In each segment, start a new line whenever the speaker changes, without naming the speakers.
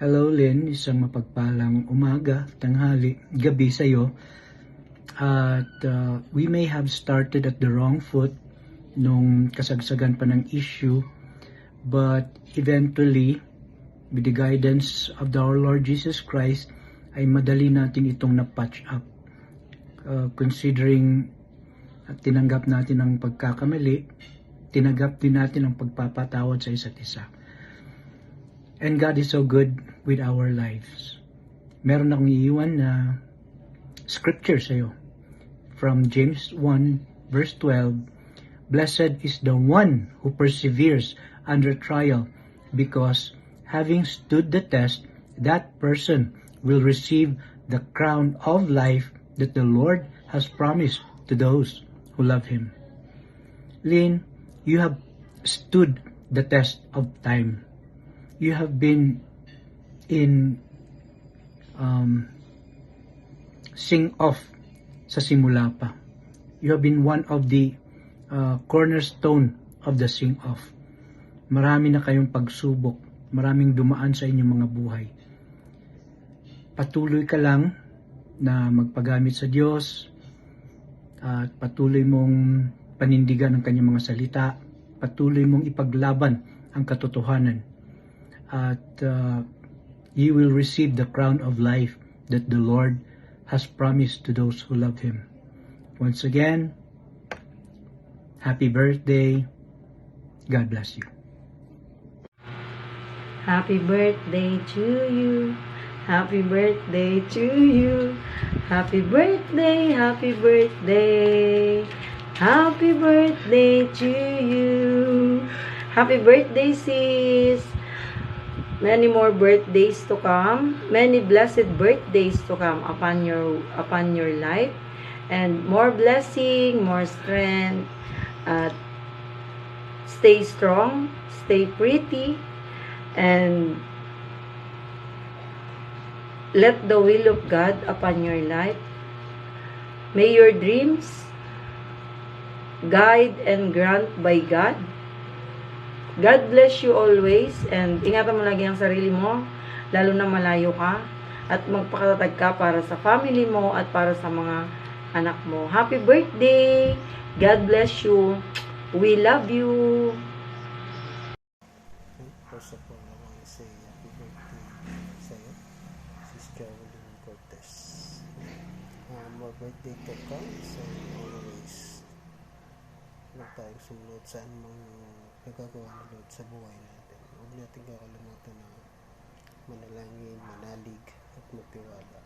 Hello Lynn, isang mapagpalang umaga, tanghali, gabi sa iyo. At we may have started at the wrong foot nung kasagsagan pa ng issue, but eventually, with the guidance of our Lord Jesus Christ, ay madali natin itong na-patch up. Considering tinanggap natin ang pagkakamali, tinanggap din natin ang pagpapatawad sa isa't isa. And God is so good with our lives. Meron akong iiwan na scripture sa iyo. From James 1 verse 12, Blessed is the one who perseveres under trial, because having stood the test, that person will receive the crown of life that the Lord has promised to those who love Him. Lynn, you have stood the test of time. You have been in sing off sa simula pa. You have been one of the cornerstone of the sing off. Marami na kayong pagsubok, maraming dumaan sa inyong mga buhay. Patuloy ka lang na magpagamit sa Diyos at patuloy mong panindigan ang kanyang mga salita, patuloy mong ipaglaban ang katotohanan. At you will receive the crown of life that the Lord has promised to those who love Him. Once again, happy birthday. God bless you.
Happy birthday to you. Happy birthday to you. Happy birthday, happy birthday. Happy birthday to you. Happy birthday, sis. Many more birthdays to come, many blessed birthdays to come upon your life, and more blessing, more strength. Stay strong, stay pretty, and let the will of God upon your life. May your dreams guide and grant by God. God bless you always, and ingatan mo lagi ang sarili mo, lalo na malayo ka, at magpakatatag ka para sa family mo at para sa mga anak mo. Happy birthday! God bless you! We love you!
First of all, I want to say happy birthday sa iyo, Sis Caroline Cortez. More birthday to come, so always huwag tayong sumunod sa anumang nagagawa ng Lord sa buhay natin. Huwag natin kakalimutan na manalangin, manalig, at magtiwala.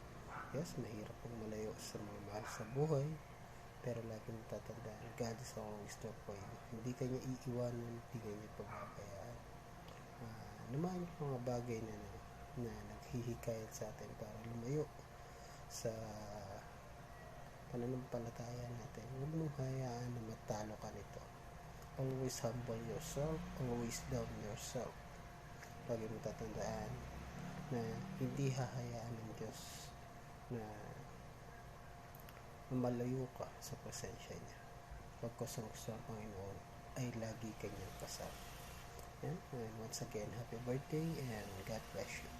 Yes, mahirap pong malayo sa mga mahal sa buhay, pero laging tatandaan, God is always there for you. Hindi ka niya iiwanan, hindi ka niya pababayaan. Naman yung mga bagay na naghihikayat sa atin para lumayo sa pananampalataya natin. Huwag mong hayaan na matalo ka nito. Always humble yourself, always down yourself. Lagi mo tatandaan na hindi hahayaan ng Diyos na malayo ka sa presensya niya. Pagkas ang gusto ng Panginoon ay lagi kanyang kasama. And once again, happy birthday and God bless you.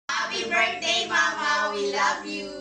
Happy birthday, Mama! We love you!